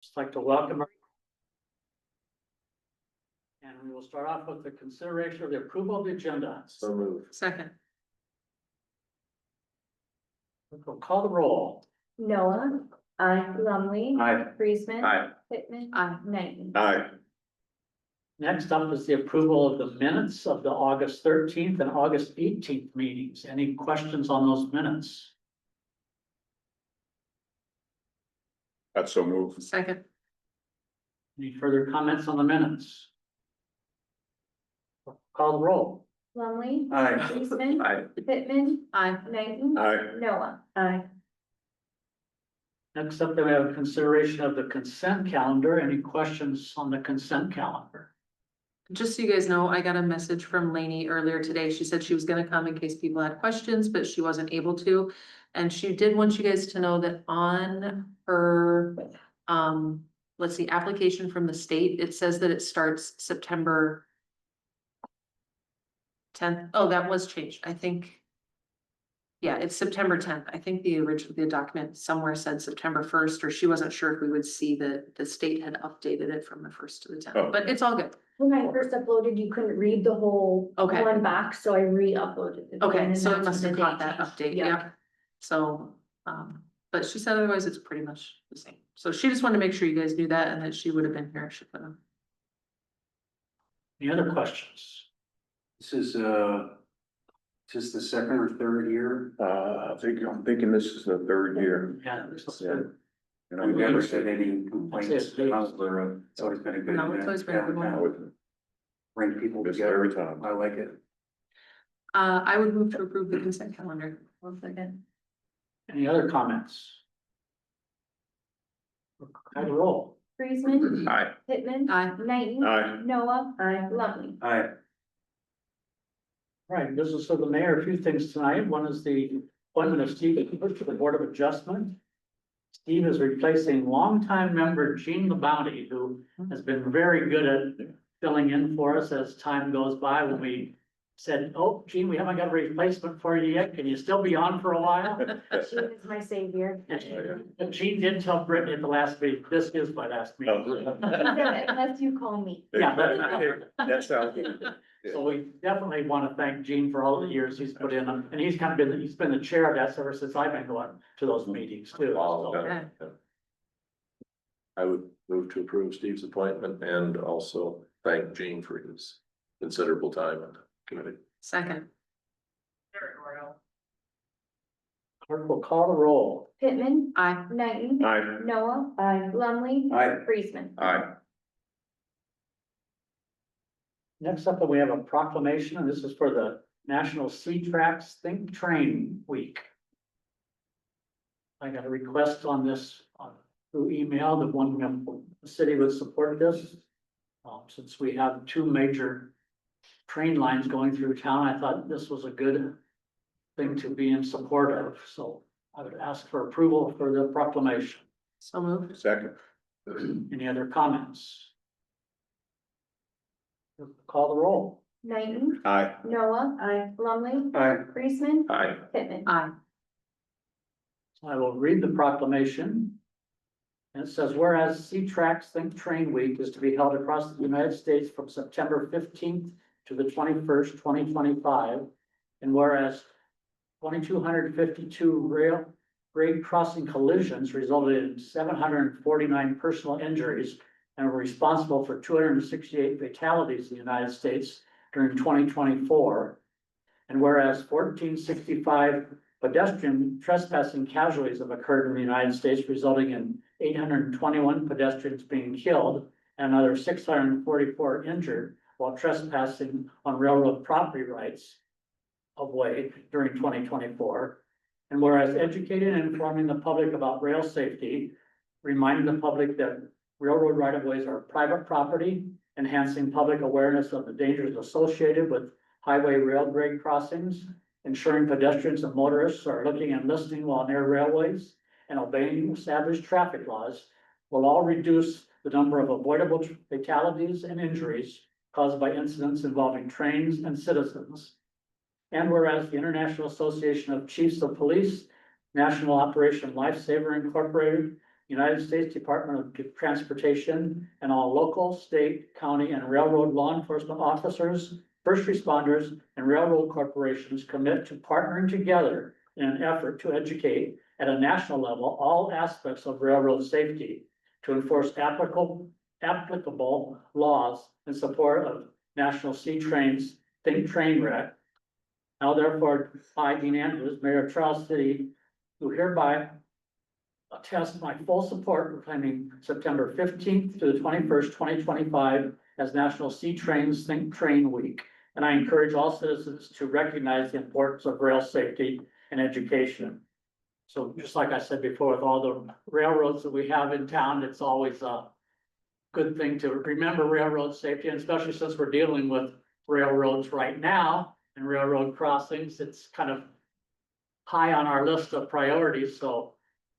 Just like to welcome her. And we will start off with the consideration of the approval of the agenda. So moved. Second. We'll call the roll. Noah. Aye. Lumley. Aye. Friesman. Aye. Pittman. Aye. Knighton. Aye. Next up is the approval of the minutes of the August 13th and August 18th meetings. Any questions on those minutes? That's so moved. Second. Any further comments on the minutes? Call the roll. Lumley. Aye. Friesman. Aye. Pittman. Aye. Knighton. Aye. Noah. Aye. Next up, then we have a consideration of the consent calendar. Any questions on the consent calendar? Just so you guys know, I got a message from Lainey earlier today. She said she was gonna come in case people had questions, but she wasn't able to. And she did want you guys to know that on her, let's see, application from the state, it says that it starts September 10th. Oh, that was changed, I think. Yeah, it's September 10th. I think the document somewhere said September 1st, or she wasn't sure if we would see that the state had updated it from the 1st to the 10th, Oh. but it's all good. When I first uploaded, you couldn't read the whole Okay. one back, so I re-uploaded it. again, Okay, and so it that's must when have the caught date that changed. update, Yeah. yeah. So, but she said otherwise it's pretty much the same. So she just wanted to make sure you guys knew that and that she would have been here if she could have. Any other questions? This is the second or third year. I'm thinking this is the third year. Yeah, this is Yeah. good. And I've never had any complaints. It's always been a good No, it's always been a good event. one. Bring people Miss together. every time. I like it. I would move to approve the consent calendar. One second. Any other comments? Call the roll. Friesman. Aye. Pittman. Aye. Knighton. Aye. Noah. Aye. Lumley. Aye. Right, business of the mayor, a few things tonight. One is the appointment of Steve Cooper to the Board of Adjustment. Steve is replacing longtime member Gene LeBounty, who has been very good at filling in for us as time goes by. When we said, oh, Gene, we haven't got a replacement for you yet. Can you still be on for a while? She is my savior. And Gene did tell Brittany at the last meeting, this is my last meeting. Unless you call me. Yeah. That sounds good. So we definitely want to thank Gene for all the years he's put in, and he's kind of been, he's been the chair of that ever since I've been going to those meetings too. Wow, So, Yeah. I would move to approve Steve's appointment and also thank Gene for his considerable time on the committee. Second. Clerk will call the roll. Pittman. Aye. Knighton. Aye. Noah. Aye. Lumley. Aye. Friesman. Aye. Next up, we have a proclamation, and this is for the National C-Tracks Think Train Week. I got a request on this through email that one of the city would support this. Since we have two major train lines going through town, I thought this was a good thing to be in support of, so I would ask for approval for the proclamation. So moved. Second. Any other comments? Call the roll. Knighton. Aye. Noah. Aye. Lumley. Aye. Friesman. Aye. Pittman. Aye. So I will read the proclamation. And it says, whereas C-Tracks Think Train Week is to be held across the United States from September 15th to the 21st, 2025. And whereas 2,252 rail grade crossing collisions resulted in 749 personal injuries and were responsible for 268 fatalities in the United States during 2024. And whereas 1,465 pedestrian trespassing casualties have occurred in the United States, resulting in 821 pedestrians being killed and another 644 injured while trespassing on railroad property rights of way during 2024. And whereas educating and informing the public about rail safety, reminding the public that railroad right-of-ways are private property, enhancing public awareness of the dangers associated with highway rail grade crossings, ensuring pedestrians and motorists are looking and listening while near railways, and obeying established traffic laws will all reduce the number of avoidable fatalities and injuries caused by incidents involving trains and citizens. And whereas the International Association of Chiefs of Police, National Operation Lifesaver Incorporated, United States Department of Transportation, and all local, state, county, and railroad law enforcement officers, first responders, and railroad corporations commit to partnering together in an effort to educate at a national level all aspects of railroad safety, to enforce applicable laws in support of National Sea Trains, Think Train Wreck. Now therefore, I, Dean Andrews, Mayor of Charles City, who hereby attest my full support proclaiming September 15th to the 21st, 2025 as National Sea Trains Think Train Week. And I encourage all citizens to recognize the importance of rail safety and education. So just like I said before, with all the railroads that we have in town, it's always a good thing to remember railroad safety, and especially since we're dealing with railroads right now and railroad crossings, it's kind of high on our list of priorities, so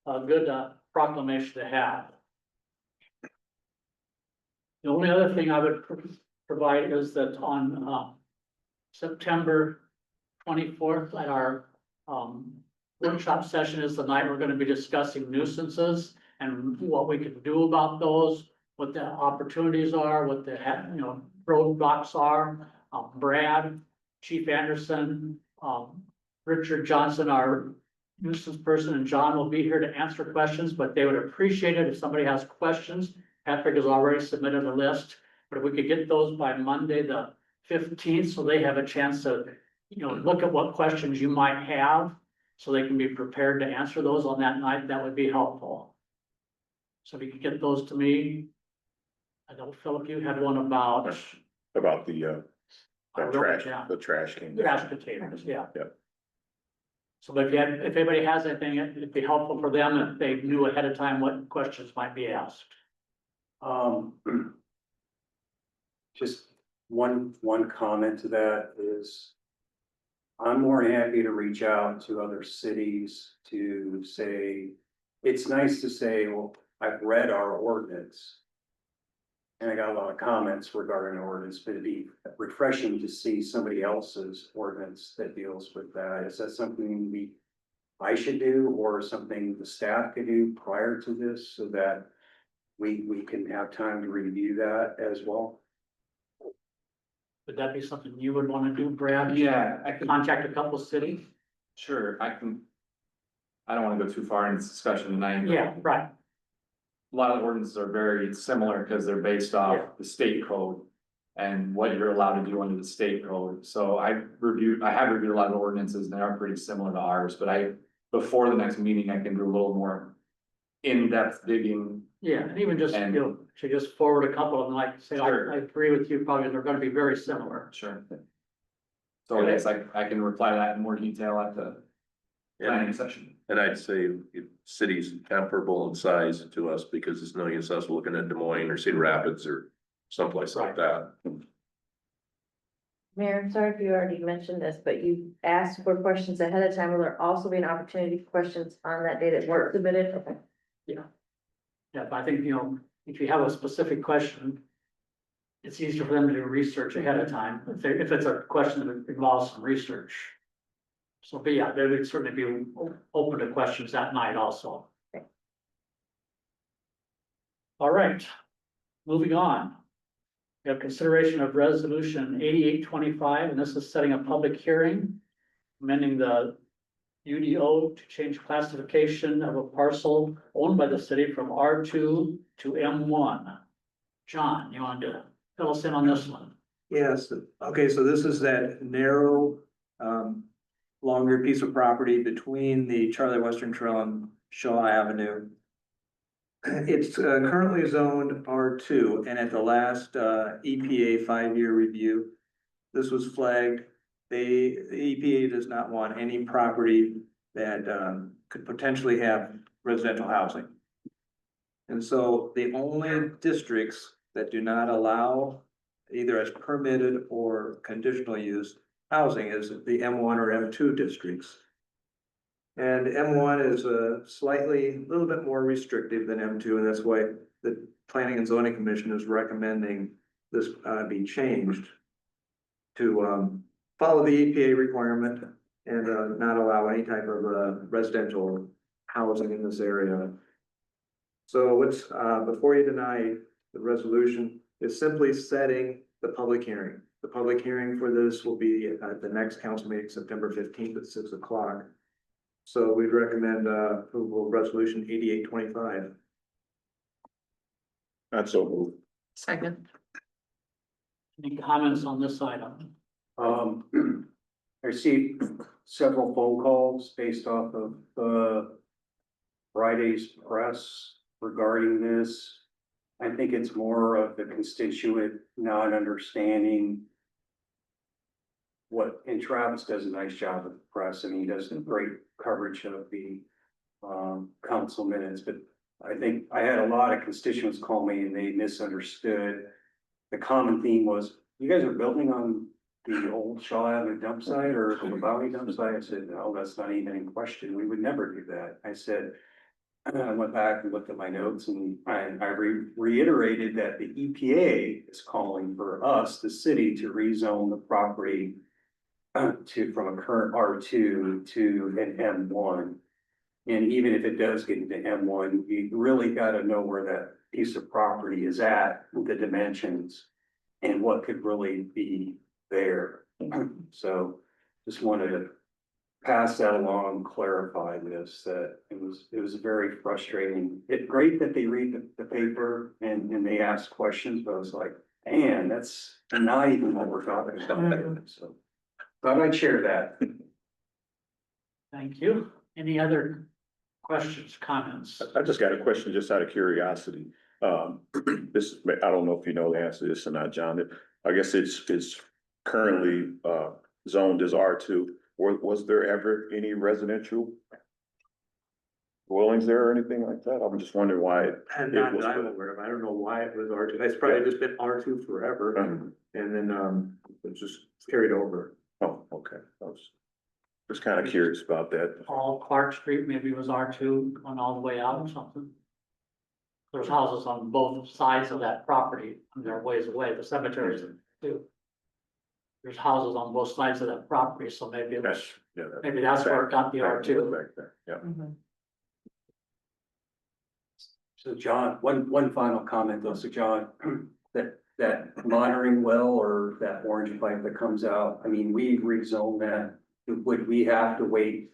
a good proclamation to have. The only other thing I would provide is that on September 24th at our workshop session is the night we're gonna be discussing nuisances and what we can do about those, what the opportunities are, what the, roadblocks are. Brad, Chief Anderson, Richard Johnson, our nuisance person, and John will be here to answer questions, but they would appreciate it if somebody has questions. Patrick has already submitted a list, but if we could get those by Monday, the 15th, so they have a chance to, look at what questions you might have, so they can be prepared to answer those on that night, that would be helpful. So if you could get those to me. I know, Philip, you had one about. About the trash, Yeah. the trash can. Trash containers, yeah. Yep. So but if anybody has anything, it'd be helpful for them if they knew ahead of time what questions might be asked. Just one comment to that is, I'm more than happy to reach out to other cities to say, it's nice to say, well, I've read our ordinance. And I got a lot of comments regarding the ordinance, but it'd be refreshing to see somebody else's ordinance that deals with that. Is that something I should do, or something the staff could do prior to this, so that we can have time to review that as well? Would that be something you would want to do, Brad? Yeah, I can, Contact a couple cities? sure, I can. I don't wanna go too far in this discussion tonight. but Yeah, right. A lot of the ordinances are very similar because they're based Yeah. off the state code. And what you're allowed to do under the state code, so I have reviewed a lot of ordinances and they are pretty similar to ours, but before the next meeting, I can do a little more. In-depth digging. Yeah, and even just, And- to just forward a couple of them, like, say, Sure. I agree with you, probably they're gonna be very similar. Sure. So I guess I can reply to that in more detail at the planning session. And I'd say if cities comparable in size to us, because it's no use us looking at Des Moines or Cedar Rapids or someplace like that. Mayor, sorry if you already mentioned this, but you asked for questions ahead of time. Will there also be an opportunity for questions on that day that weren't submitted? Okay. Yeah, but I think, if you have a specific question, it's easier for them to do research ahead of time, if it's a question that involves some research. So, but yeah, they would certainly be open to questions that night also. Okay. All right, moving on. We have consideration of resolution 8825, and this is setting a public hearing, amending the UDO to change classification of a parcel owned by the city from R2 to M1. John, you want to fill us in on this one? Yes, okay, so this is that narrow, longer piece of property between the Charlie Western Trail and Shaw Avenue. It's currently zoned R2, and at the last EPA 5-year review, this was flagged. The EPA does not want any property that could potentially have residential housing. And so the only districts that do not allow either as permitted or conditional use housing is the M1 or M2 districts. And M1 is a little bit more restrictive than M2, and that's why the Planning and Zoning Commission is recommending this be changed to follow the EPA requirement and not allow any type of residential housing in this area. So what's, before you deny the resolution, is simply setting the public hearing. The public hearing for this will be at the next council meeting, September 15th at 6 o'clock. So we'd recommend, approval of resolution 8825. Not so moved. Second. Any comments on this item? I received several phone calls based off of, Friday's press regarding this. I think it's more of the constituent not understanding what, and Travis does a nice job with the press, and he does a great coverage of the, council minutes, but I think I had a lot of constituents call me and they misunderstood. The common theme was, you guys are building on the old Shaw Avenue dump site or the Valley dump site? I said, no, that's not even in question. We would never do that. I said, I went back and looked at my notes and I reiterated that the EPA is calling for us, the city, to rezone the property from a current R2 to an M1. And even if it does get into M1, you really gotta know where that piece of property is at, the dimensions, and what could really be there. So just wanted to pass that along, clarify this, that it was very frustrating. It's great that they read the paper and they ask questions, but I was like, man, that's not even what we're talking about. So thought I'd share that. Thank you. Any other questions, comments? I just got a question just out of curiosity. This, I don't know if you know the answer to this or not, John. I guess it's currently zoned as R2. Was there ever any residential dwellings there or anything like that? I'm just wondering why. And not that I'm aware of, I don't know why it was R2, it's probably just been R2 forever, and then, it just carried over. Oh, okay. I was just kind of curious about that. All Clark Street maybe was R2 going all the way out or something. There's houses on both sides of that property, and they're ways away, the cemeteries too. There's houses on both sides of that property, so maybe it was, Yeah. maybe that's where it got the R2. Back there, yeah. So John, one final comment though, so John, that monitoring well or that orange pipe that comes out, I mean, we rezoned that, would we have to wait?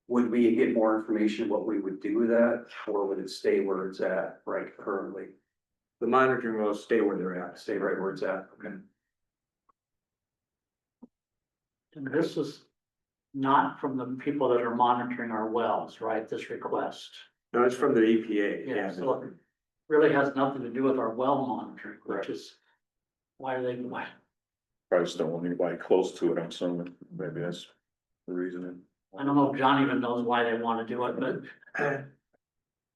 Would we get more information what we would do with that, or would it stay where it's at right currently? The monitoring will stay where they're at. Stay right where it's at, okay? And this is not from the people that are monitoring our wells, right, this request? No, it's from the EPA. Yeah, so it really has nothing to do with our well monitoring, which is, why? Probably just don't want anybody close to it, I'm assuming. Maybe that's the reason. I don't know if John even knows why they want to do it, but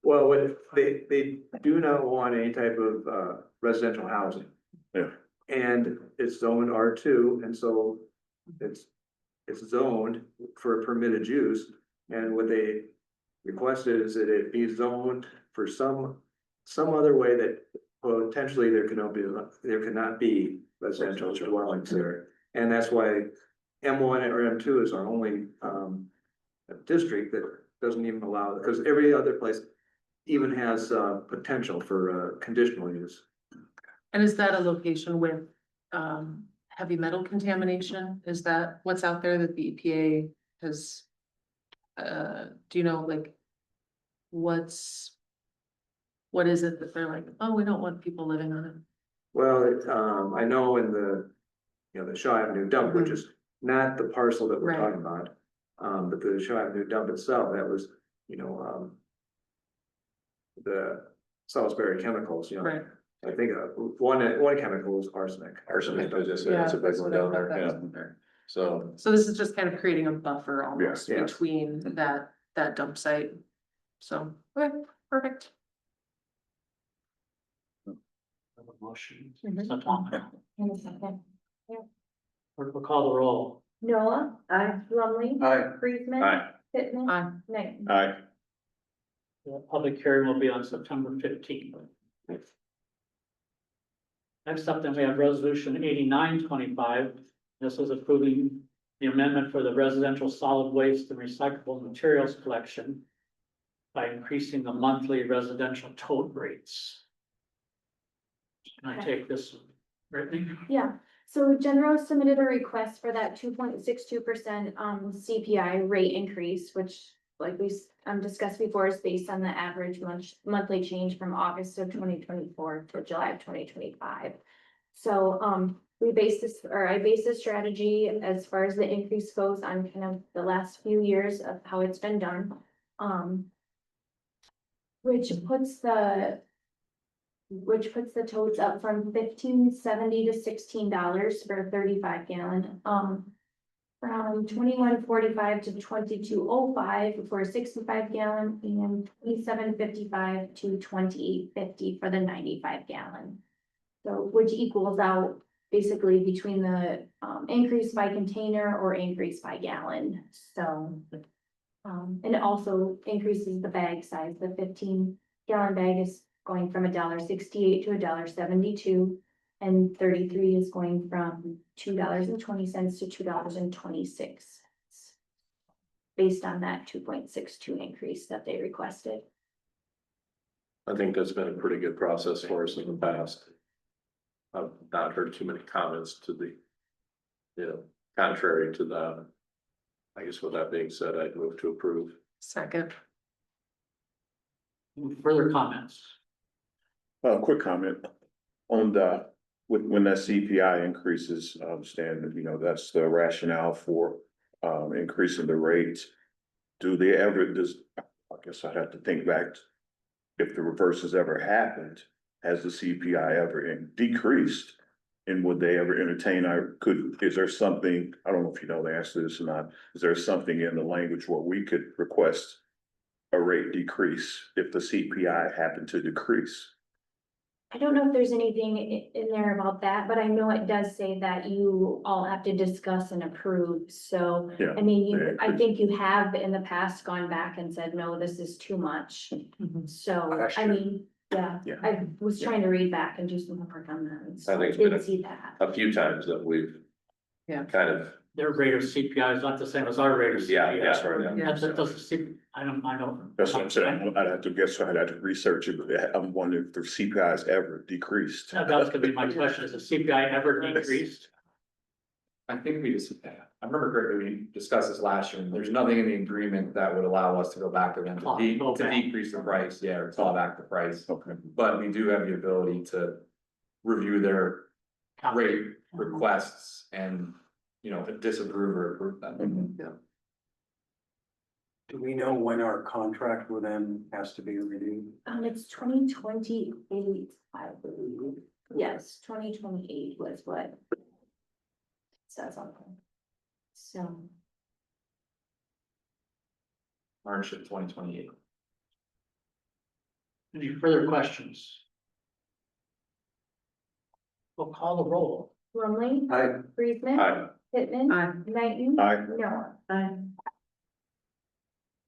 Well, they do not want any type of, residential housing. Yeah. And it's zoned R2, and so it's zoned for a permitted use. And what they requested is that it be zoned for some other way that potentially there cannot be residential dwellings there. And that's why M1 or M2 is our only, district that doesn't even allow, because every other place even has, potential for, conditional use. And is that a location with, heavy metal contamination? Is that what's out there that the EPA has? Do you know, like, what is it that they're like, oh, we don't want people living on it? Well, I know in the, the Shaw Avenue dump, which is not the parcel that we're Right. talking about. But the Shaw Avenue dump itself, that was, the Salisbury chemicals, Right. I think, one chemical was arsenic. Arsenic, I just said, Yeah, it's a big one down that's what I there, thought yeah. that was there. So, So this is just kind of creating a buffer almost Yes. between that dump site. So, okay, perfect. motion. Mhm. So Tom, In a second. we'll call the roll. Noah. Aye. Lumley. Aye. Friedman. Aye. Pittman. Aye. Knight. Aye. The public hearing will be on September 15th. Next up, then we have resolution 8925. This is approving the amendment for the residential solid waste and recyclable materials collection. by increasing the monthly residential tote rates. Can I take this, Brittany? Yeah, so General submitted a request for that 2.62% CPI rate increase, which like we discussed before is based on the average monthly change from August of 2024 to July of 2025. So I based this strategy as far as the increase goes on kind of the last few years of how it's been done. Which puts the totes up from $15.70 to $16 for a 35 gallon. From $21.45 to $22.05 for a 65 gallon and $27.55 to $28.50 for the 95 gallon. So which equals out basically between the increase by container or increase by gallon. So and it also increases the bag size. The 15-gallon bag is going from $1.68 to $1.72. And 33 is going from $2.20 to $2.26. Based on that 2.62 increase that they requested. I think that's been a pretty good process for us in the past. I've not heard too many comments to the, contrary to that. I guess with that being said, I'd move to approve. Second. Any further comments? Quick comment on the, when that CPI increases, I understand that, that's the rationale for increasing the rates. Do they ever, I guess I'd have to think back, if the reverse has ever happened, has the CPI ever decreased? And would they ever entertain is there something, I don't know if you know the answer to this or not, is there something in the language where we could request a rate decrease if the CPI happened to decrease? I don't know if there's anything in there about that, but I know it does say that you all have to discuss and approve. So, Yeah. I mean, Yeah. I think you have in the past gone back and said, no, this is too much. So, That's I true. mean, yeah, Yeah. I was trying to read back and do some homework on that. and so I think it's did been see that. A few times that we've. Yeah. Kind of, Their rate of CPI is not the same as our rate of CPI. yeah, that's right. Yeah, that doesn't seem, I don't. That's what I'm saying. I'd have to guess, I'd have to research it, but I'm wondering if the CPI has ever decreased. That's gonna be my question. Has the CPI ever decreased? I think we just, I remember correctly, we discussed this last year, and there's nothing in the agreement that would allow us to go back to them Claw to back. decrease the price, yeah, or claw back the price. Okay. But we do have the ability to review their rate requests and, disapprove or approve them. Do we know when our contract with them has to be renewed? It's 2028, I believe. Yes, 2028 was what it says on there. So, March of 2028. Any further questions? We'll call the roll. Brumley, Aye. Friedman, Aye. Pittman, Aye. Knighton. Aye. Noah.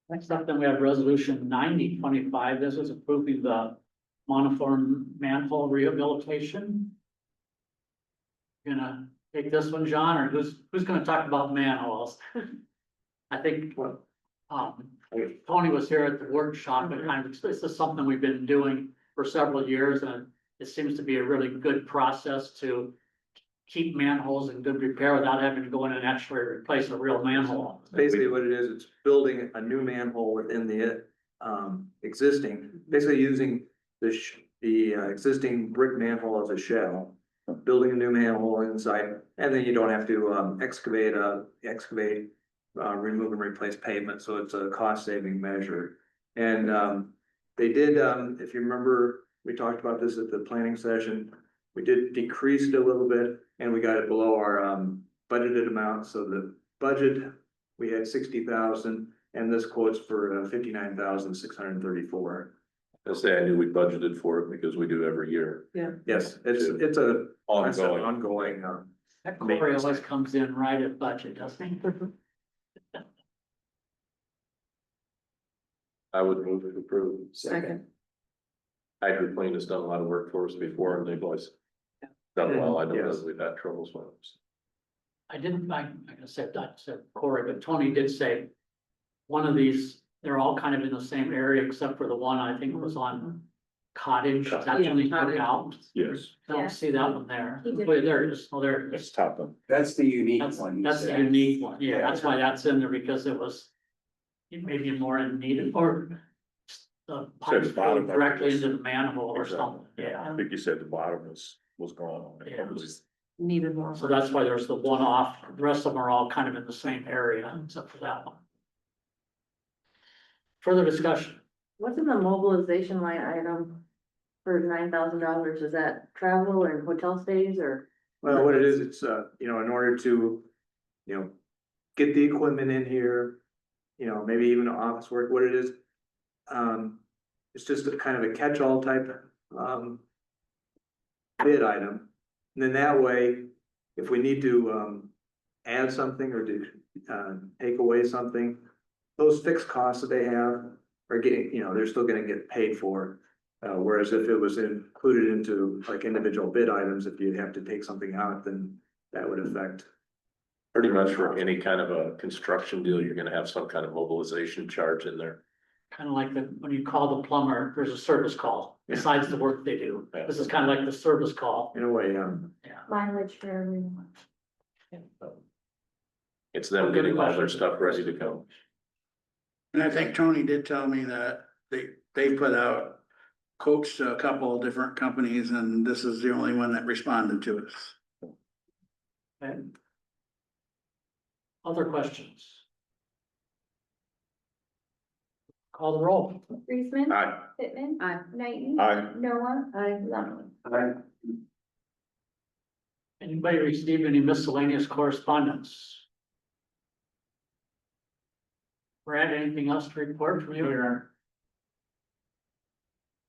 Next up, then we have resolution 9025. This is approving the Monoform manhole rehabilitation. Gonna take this one, John, or who's gonna talk about manholes? I think, Tony was here at the workshop, and kind of, this is something we've been doing for several years, and it seems to be a really good process to keep manholes in good repair without having to go in and actually replace a real manhole. Basically what it is, it's building a new manhole within the existing, basically using the existing brick manhole as a shell. Building a new manhole inside, and then you don't have to excavate, remove and replace pavement, so it's a cost saving measure. And they did, if you remember, we talked about this at the planning session. We did decrease it a little bit and we got it below our budgeted amount. So the budget, we had 60,000 and this quote's for 59,634. I say I knew we budgeted for it because we do every year. Yes, it's a Ongoing. That Corey always comes in right at budget, doesn't he? I would move to approve. Second. HydroClean has done a lot of work for us before and they've always done well. I know Yes. that we've had troubles with them. I didn't, I said Corey, but Tony did say one of these they're all kind of in the same area except for the one I think was on Cottage, that's when they took it out. Yes, I don't see that one there. He did. Wait, there it is, oh, there it that's is. top one. That's the unique That's, one. you that's the said. unique one, yeah, that's why that's in there, because it was. It may be more in need, or the pipes go bottom of it directly was- into the manhole or Exactly. something, I yeah. think you said the bottom was gone on it. Yeah. Needed more. So that's why there's the one off, the rest of them are all kind of in the same area, except for that one. Further discussion, What's in the mobilization line item for $9,000? Is that travel or hotel stays or? Well, what it is, it's, you know, in order to, you know, get the equipment in here, you know, maybe even office work, what it is. It's just a kind of a catch-all type, bid item. And then that way, if we need to, add something or to, take away something, those fixed costs that they have are getting, you know, they're still gonna get paid for. Whereas if it was included into like individual bid items, if you have to take something out, then that would affect. Pretty much for any kind of a construction deal, you're gonna have some kind of mobilization charge in there. kind of like when you call the plumber, there's a service call, besides the work they do. Yeah. This is kind of like the service call, In a way, yeah. Mileage for everyone. It's them getting all their stuff ready to go. And I think Tony did tell me that they put out quotes to a couple of different companies, and this is the only one that responded to us. Okay. Other questions? Call the roll. Friesman. Aye. Pittman. Aye. Knighton. Aye. Noah. Aye. Lemon. Anybody receive any miscellaneous correspondence? Brad, anything else to report from you or?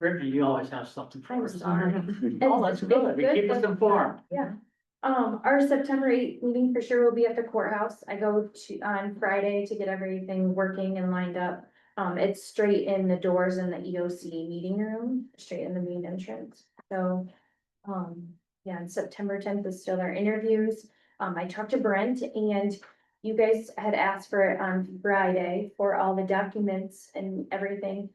Brittany, you always have something for us. Oh, that's good. We keep us informed. Yeah. Our September 8th meeting for sure will be at the courthouse. I go on Friday to get everything working and lined up. It's straight in the doors in the EOC meeting room, straight in the main entrance. So, yeah, and September 10th is still our interviews. I talked to Brent and you guys had asked for it on Friday for all the documents and everything.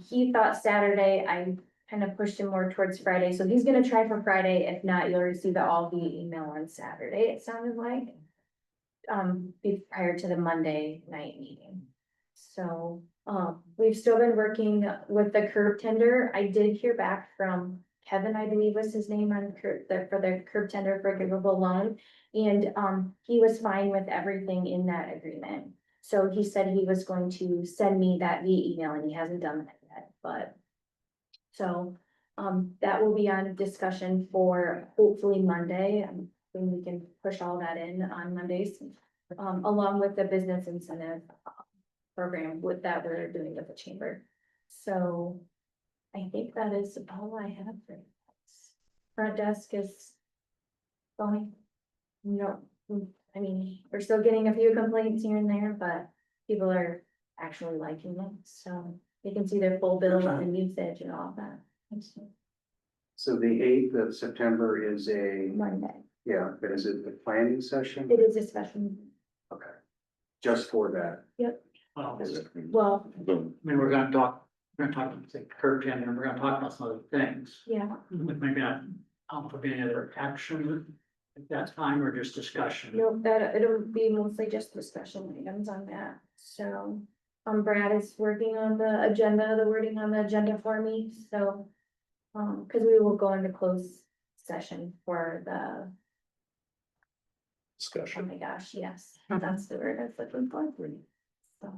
He thought Saturday, I kind of pushed him more towards Friday, so he's gonna try for Friday. If not, you'll receive it all via email on Saturday, it sounded like. Prior to the Monday night meeting. So, we've still been working with the curb tender. I did hear back from Kevin, I believe was his name on for the curb tender for forgivable loan. And, he was fine with everything in that agreement. So he said he was going to send me that via email and he hasn't done that yet, but. So, that will be on discussion for hopefully Monday, when we can push all that in on Mondays. Along with the business incentive program with that we're doing with the chamber. So I think that is all I have for you guys. Front desk is going. No, I mean, we're still getting a few complaints here and there, but people are actually liking it, so they can see their full bill and usage and all that. So the 8th of September is a, Monday, yeah, but is it the planning session? it is a special, meeting. Okay. Just for that. Well, Is it? well, Boom. I mean, we're gonna talk about the curb tender, and we're gonna talk about some other things. yeah, Maybe not, for any other action at that time or just discussion. no, that, it'll be mostly just discussion items on that, so. Brad is working on the agenda, the wording on the agenda for me, so. Cause we will go into closed session for the, oh Discussion. my gosh, yes, that's the word I was looking for. So,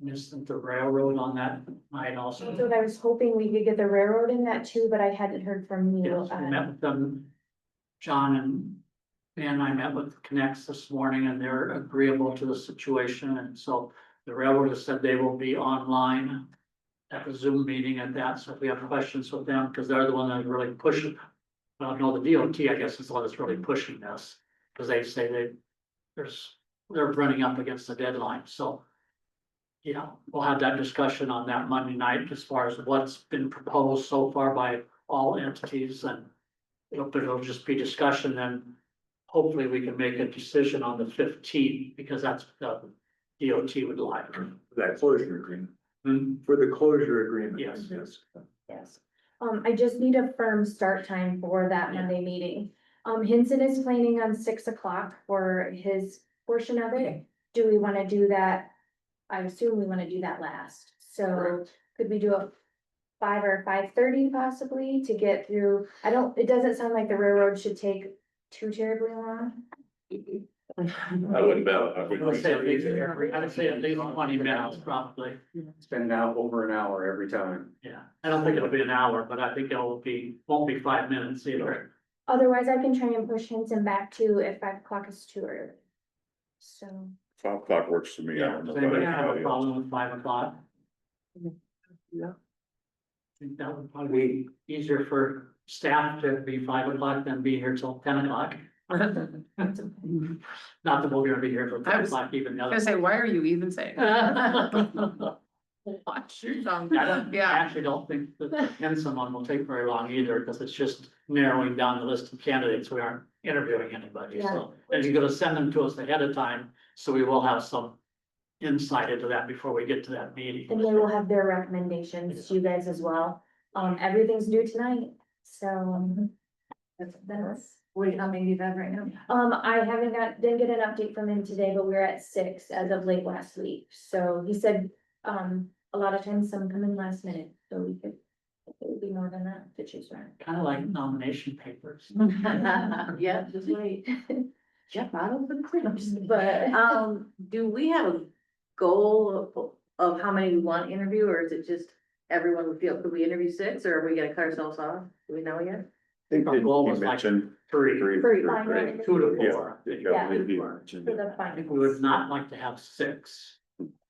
Isn't the railroad on that night also? that's what I was hoping we could get the railroad in that too, but I hadn't heard from you. Yes, we met with them. John and Dan and I met with Connects this morning and they're agreeable to the situation. And so the railroad has said they will be online at the Zoom meeting at that. So if we have questions with them, because they're the one that really pushing. Well, no, the DOT, I guess, is the one that's really pushing this, because they say they're running up against the deadline. So, you know, we'll have that discussion on that Monday night as far as what's been proposed so far by all entities, and it'll just be discussion, and hopefully we can make a decision on the 15th, because that's the DOT would like. That closure agreement, Hmm, for the closure agreement. Yes. Yes. I just need a firm start time for that Monday meeting. Hinson is planning on 6 o'clock for his portion of it. Do we wanna do that? I assume we wanna do that last, so could we do a 5 or 5:30 possibly to get through? It doesn't sound like the railroad should take too terribly long. I would bet. I would say at least 20 minutes probably. Spend out over an hour every time. Yeah, I don't think it'll be an hour, but I think won't be 5 minutes either. Otherwise, I can try and push Hinson back to if 5 o'clock is too early. So, 5 o'clock works for me. I Yeah, don't know does anybody about have a anybody else. problem with 5 o'clock? Yeah. I think that would probably be easier for staff to be 5 o'clock than be here till 10 o'clock. Not that we're gonna be here till I 10 was o'clock even the I other. was gonna say, why are you even saying? that? Watch your tongue. I Yeah. actually don't think that the Henson one will take very long either, because it's just narrowing down the list of candidates. We aren't interviewing anybody, so. And you're gonna send them to us ahead of time, so we will have some insight into that before we get to that meeting. and they will have their recommendations to you guys as well. Everything's due tonight, so. That's. Wait, how many do you have right now? I didn't get an update from him today, but we're at 6 as of late last week. So he said, a lot of times some come in last minute, so it would be more than that to choose from. Kind of like nomination papers. Yeah, just wait. Jeff, I don't think. But, Do we have a goal of how many we want to interview, or is it just everyone would feel, could we interview 6, or are we gonna cut ourselves off? Do we know yet? I think Our goal was you like mentioned 3, Three, final right? 2 to interviews. 4. Yeah. you for mentioned the it. I think final. we would not like to have 6.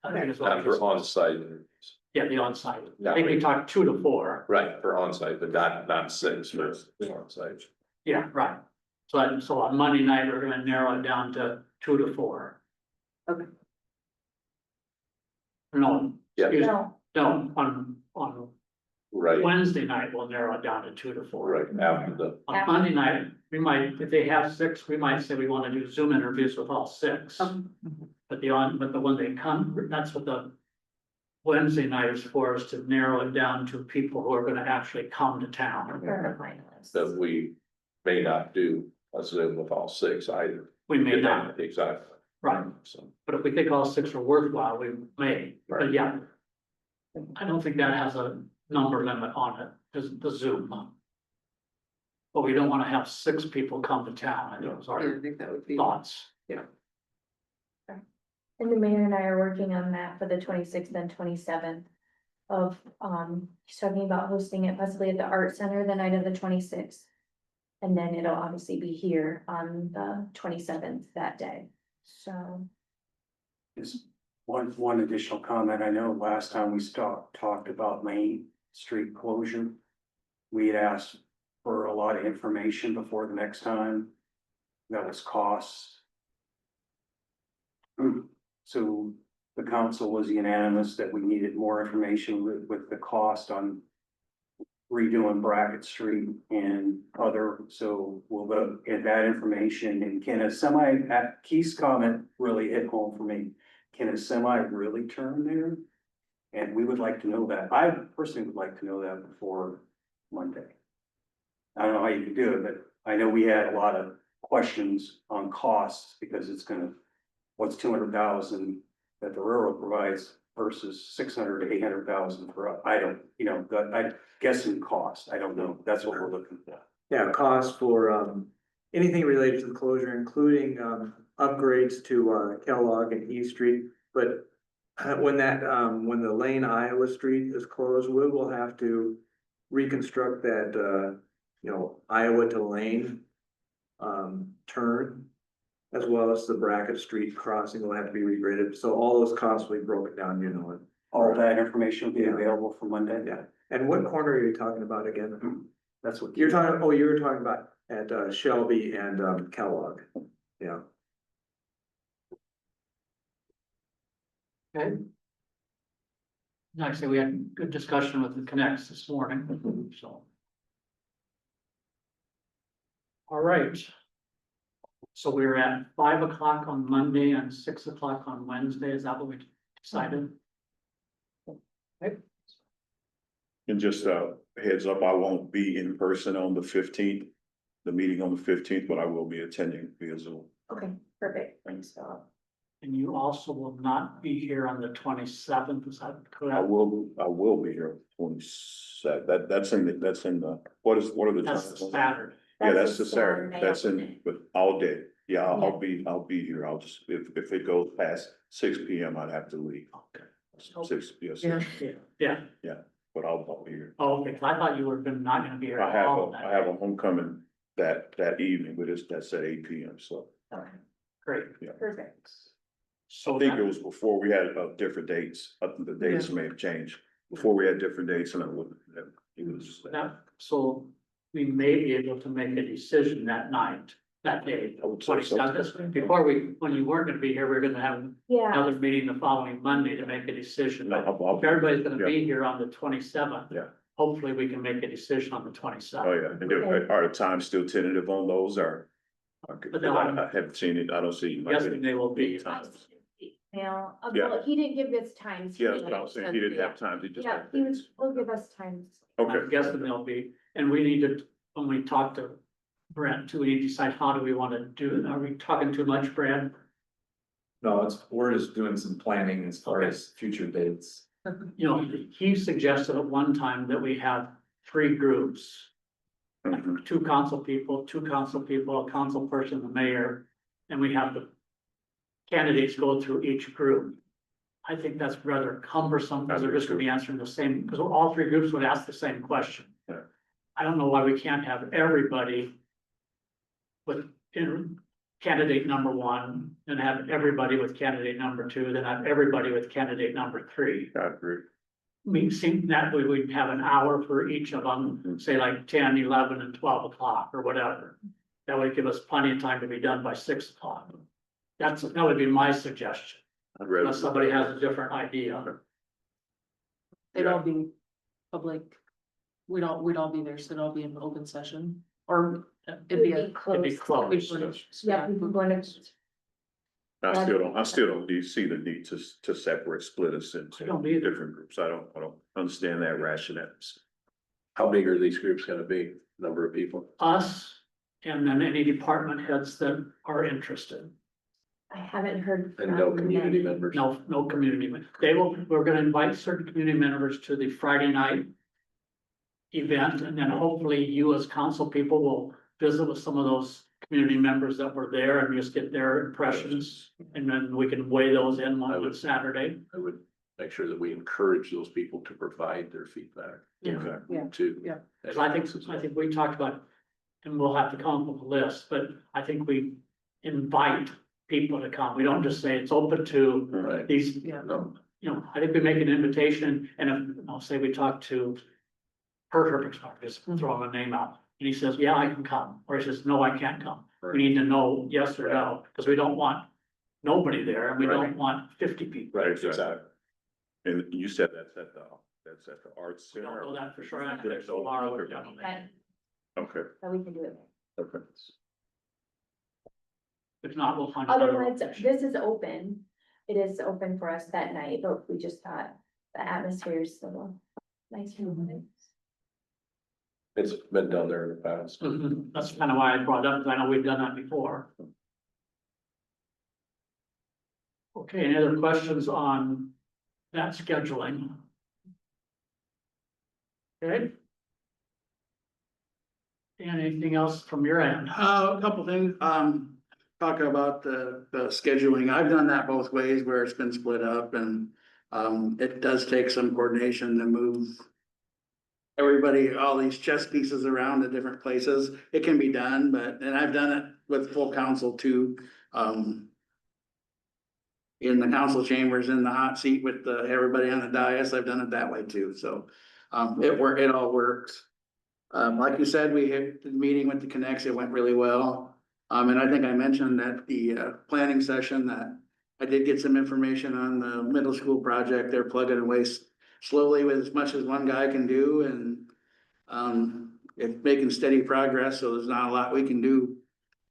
I think it's what Not for we- on-site interviews. Yeah, the onsite. I think we talked 2 to 4. Right, for on-site, but not 6 for on-site. Yeah, right. So on Monday night, we're gonna narrow it down to 2 to 4. Okay. No, Yeah. excuse me, No, no, on Right, Wednesday night, we'll narrow it down to 2 to 4. right, after the, On Monday night, we might, if they have 6, we might say we wanna do Zoom interviews with all 6. But when they come, that's what the Wednesday night is for, is to narrow it down to people who are gonna actually come to town. for the finalists. that we may not do a Zoom with all 6 either. We may not, Exactly. right, So, but if we think all 6 are worthwhile, we may, but Right. yeah. I don't think that has a number limit on it, the Zoom. But we don't wanna have 6 people come to town, I think was I our think that would be. thoughts. And the mayor and I are working on that for the 26th and 27th of, he's talking about hosting it possibly at the Art Center the night of the 26th. And then it'll obviously be here on the 27th that day, so. Just one additional comment. I know last time we talked about Main Street closure. We had asked for a lot of information before the next time. That was costs. So the council was unanimous that we needed more information with the cost on redoing Brackett Street and other, so we'll get that information. And Keith's comment really hit home for me. Can a semi really turn there? And we would like to know that. I personally would like to know that before Monday. I don't know how you can do it, but I know we had a lot of questions on costs because it's what's 200,000 that the railroad provides versus 600 to 800,000 for, I don't, I'm guessing cost. I don't know. That's what we're looking for. Yeah, cost for, anything related to the closure, including, upgrades to, Kellogg and E Street. But when the Lane Iowa Street is closed, we will have to reconstruct that, Iowa to Lane, turn. As well as the Brackett Street crossing will have to be regraded. So all those costs will be broken down, All that information will be Yeah. available for Monday. Yeah. And what corner are you talking about again? That's what. You were talking about at Shelby and Kellogg. Yeah. Okay. Actually, we had good discussion with the Connects this morning, so. All right. So we were at 5 o'clock on Monday and 6 o'clock on Wednesday. Is that what we decided? And just heads up, I won't be in person on the 15th, the meeting on the 15th, but I will be attending via Zoom. Okay, perfect, thanks, Philip. And you also will not be here on the 27th, is that I correct? will be here 27th. That's in the, what are the That's times? the Saturday. Yeah, that's a the Saturday. That's in, afternoon. but all day. Yeah, I'll Yeah. be here. I'll just, if it goes past 6 PM, I'd have to leave. Okay. 6, yes, Yeah. Yeah, but I'll be here. oh, okay, 'cause I thought you were not gonna be here I at have all. I have a homecoming that evening, but that's at 8 PM, so. Okay, Great, perfect. so I think it that, was before we had different dates. The dates may have changed. Before we had different dates and I wouldn't, it was. so we may be able to make a decision that night, that day, I would say so. 27th. Before when you weren't gonna be here, we are gonna have Yeah, another meeting the following Monday to make a decision. No, But I'll if everybody's gonna yeah. be here on the 27th. Yeah. Hopefully, we can make a decision on the Oh, 27th. yeah. And are the times still tentative on those or? Okay, But 'cause I no, haven't seen it. I don't see. Guessing they will be. Times. now, Yeah. well, he didn't give us times. Yeah, that's what I was saying. He didn't have time. He just Yeah, had he dates. will give us times. I'm Okay. guessing they'll be, and we need to, when we talk to Brent too, we need to decide how do we wanna do it. Are we talking too much, Brent? No, we're just doing some planning as far as future dates. You know, he suggested at one time that we have 3 groups. Mhm. 2 council people, a council person, the mayor, and we have the candidates go through each group. I think that's rather cumbersome, because they're just gonna be answering the same, because all 3 groups would ask the same question. Yeah. I don't know why we can't have everybody with candidate number 1, and have everybody with candidate number 2, then have everybody with candidate number 3. I agree. I mean, seeing that way we'd have an hour for each of them, say like 10, 11, and 12 o'clock or whatever. That would give us plenty of time to be done by 6 o'clock. That would be my suggestion, I'd rather. unless somebody has a different idea. They'd all be public. We'd all be there, so it'd all be an open session, or it'd be a. It'd be close. closed. Yeah, we're going to, I still don't see the need to separate, split us I into don't either. different groups. I don't understand that rationale. How big are these groups gonna be? Number of people? Us, and then any department heads that are interested. I haven't heard. And no from community them. members? No community, we're gonna invite certain community members to the Friday night event, and then hopefully you as council people will visit with some of those community members that were there and just get their impressions, and then we can weigh those in on Saturday. I would make sure that we encourage those people to provide their feedback. Yeah. Yeah. To. Yeah. Cause I think we talked about, and we'll have to come up with a list, but I think we invite people to come. We don't just say it's open to Right. these, Yeah. No, you know, I think we make an invitation, and if, I'll say we talk to Kurt Herbert, just throw a name out, and he says, yeah, I can come, or he says, no, I can't come. We Right. need to know yes or no, because we don't want nobody there, and we don't Right. want 50 people. Right, exactly. And you said that's at the arts We don't center. know that for sure. I have to check tomorrow with them. Okay, Okay, so we can do it. okay. If not, we'll find. another Otherwise, location. this is open. It is open for us that night, but we just thought the atmosphere is so nice. it's been done there in the past. Mhm. That's kind of why I brought it up, because I know we've done that before. Okay, any other questions on that scheduling? Okay. Anything else from your end? A couple things, talk about the scheduling. I've done that both ways where it's been split up and, it does take some coordination to move everybody, all these chess pieces around to different places. It can be done, and I've done it with full council too. In the council chambers, in the hot seat with everybody on the dais, I've done it that way too, so, it all works. Like you said, we had the meeting with the Connects, it went really well. And I think I mentioned at the, planning session that I did get some information on the middle school project. They're plugging away slowly with as much as one guy can do, and it's making steady progress, so there's not a lot we can do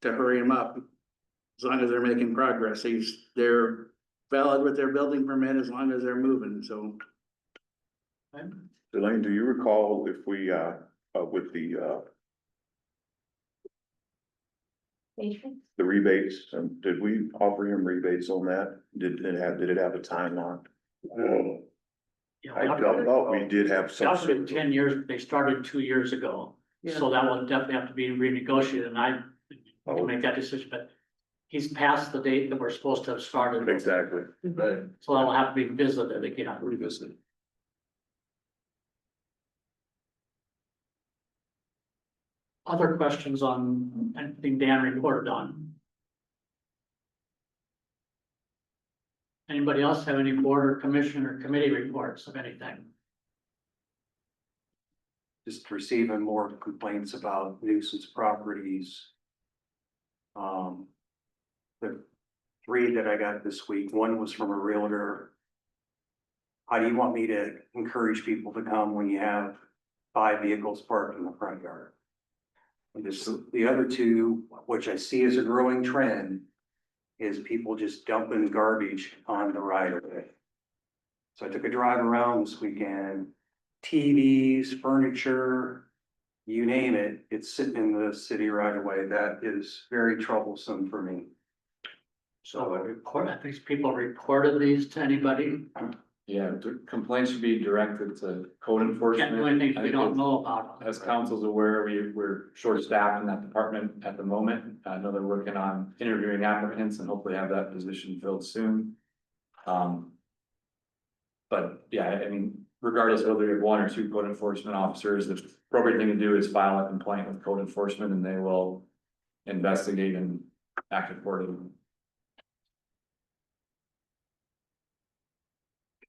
to hurry them up. as long as they're making progress. They're valid with their building permit as long as they're moving, so. Elaine, do you recall if we, with the rebates, did we offer him rebates on that? Did it have a timeline? I thought we did have It's also been some. 10 years, they started 2 years ago, so that will definitely have to be renegotiated, and I can make that decision, but he's past the date that we're supposed to have started. Exactly. Right, So that'll have to be visited again. revisit. Other questions on anything Dan reported on? Anybody else have any board or commission or committee reports of anything? Just receiving more complaints about nuisance properties. The 3 that I got this week, one was from a realtor. How do you want me to encourage people to come when you have 5 vehicles parked in the front yard? And this, the other 2, which I see as a growing trend, is people just dumping garbage on the right of way. So I took a drive around this weekend, TVs, furniture, you name it, it's sitting in the city right away. That is very troublesome for me. So I think people reported these to anybody, Yeah, complaints should be directed to code enforcement. can't do anything I we think don't it's- know about. As council's aware, we're short-staffed in that department at the moment. I know they're working on interviewing applicants and hopefully have that position filled soon. But yeah, I mean, regardless of whether you have 1 or 2 code enforcement officers, the appropriate thing to do is file a complaint with code enforcement and they will investigate and act accordingly.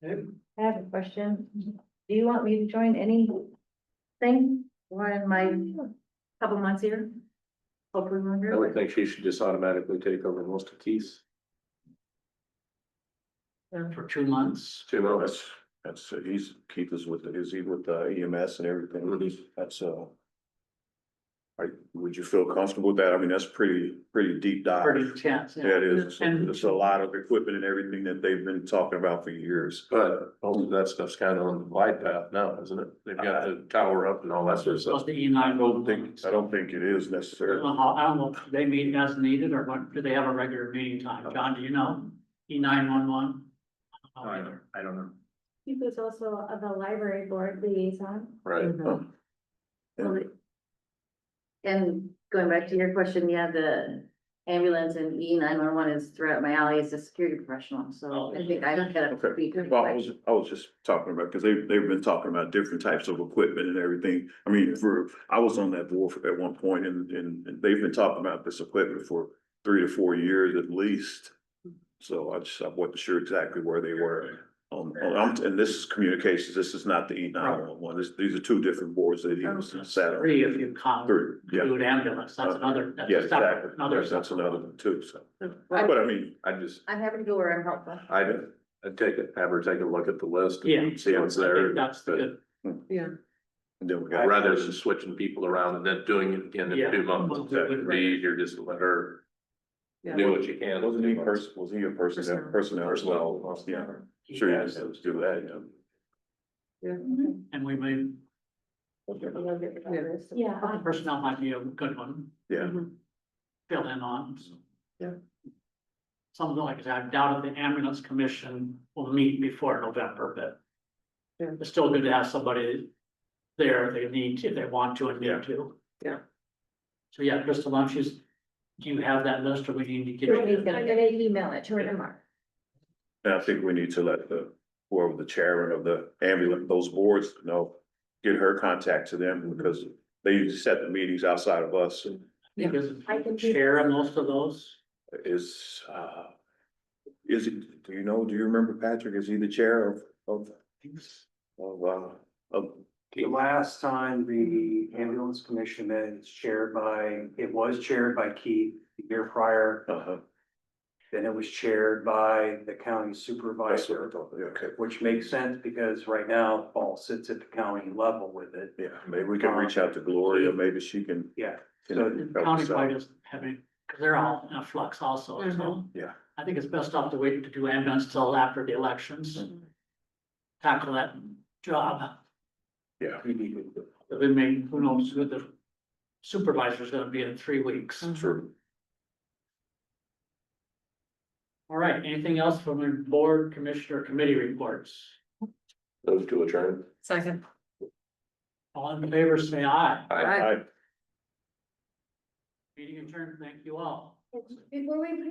I have a question. Do you want me to join anything while in my couple months here? Hopefully we're I would here. think she should just automatically take over most of Keith's. For 2 months. 2 months. That's, Keith is with EMS and everything, that's, would you feel comfortable with that? I mean, that's pretty deep dive. Pretty intense. Yeah, it is, And- it's a lot of equipment and everything that they've been talking about for years. But most of that stuff's kind of on the glide path now, isn't it? They've got the tower up and all that sort of So stuff. the E9. I don't think it is I don't necessary. know how, I don't know if they meet as needed or what, do they have a regular meeting time? John, do you know? E911? I don't know. He was also the library board liaison. Right. Mhm. Yeah. Well, and going back to your question, yeah, the ambulance and E911 is throughout my alley as a security professional, so I think I don't get a. Okay, well, I was just talking about, because they've been talking about different types of equipment and everything. I mean, I was on that board at one point and they've been talking about this equipment for 3 to 4 years at least. So I wasn't sure exactly where they were. And this is communications, this is not the E911, these are 2 different boards that he was sat on. 3 if you count 3, yeah. food ambulance, that's another. That's Yeah, a separate- exactly. Another. That's separate another one. one too, so. Well, But I mean, I'm happy to go where I'm helpful. I'd take it, have her take a look at the list. Yeah. And see what's I there. think that's but good. and then we got. Rather than switching people around and then doing it again in Yeah. 2 months, that'd be easier just to let her do what you can. Was he a personnel? Personnel. Yeah, sure, you just do that, And we may, Yeah. personnel might be a good one, yeah. fill in on. so. Yeah. Something like that, I doubt if the ambulance commission will meet before November, but. Yeah. It's still good to have somebody there if they need to, if they want to and Yeah. need to. Yeah. So yeah, Crystal, why don't you, do you have that list or we need to get? I'm gonna email it to her tomorrow. And I think we need to let whoever the chairman of the ambulance, those boards know, get her contact to them because they usually set the meetings outside of us. Because I can do- chair of most of those, Is it, do you remember Patrick? Is he the chair of? The last time the ambulance commission met, it was chaired by Keith the year prior. Then it was chaired by the county That's what I supervisor, thought, okay, which makes sense because right now Paul sits at the county level with it. yeah, maybe we can reach out to Gloria, maybe she can. Yeah. can So help county us out. probably doesn't have any, because they're all in a flux also, so. Mhm. Yeah. I think it's best off to wait to do ambulance till after the elections. Tackle that job. Yeah, We may, who knows who the supervisor's gonna be in 3 weeks. sure. All right, anything else from the board, commissioner, committee reports? Move to adjourn. Second. All in favor, say aye. Aye. I Meeting adjourned, thank you all. Before we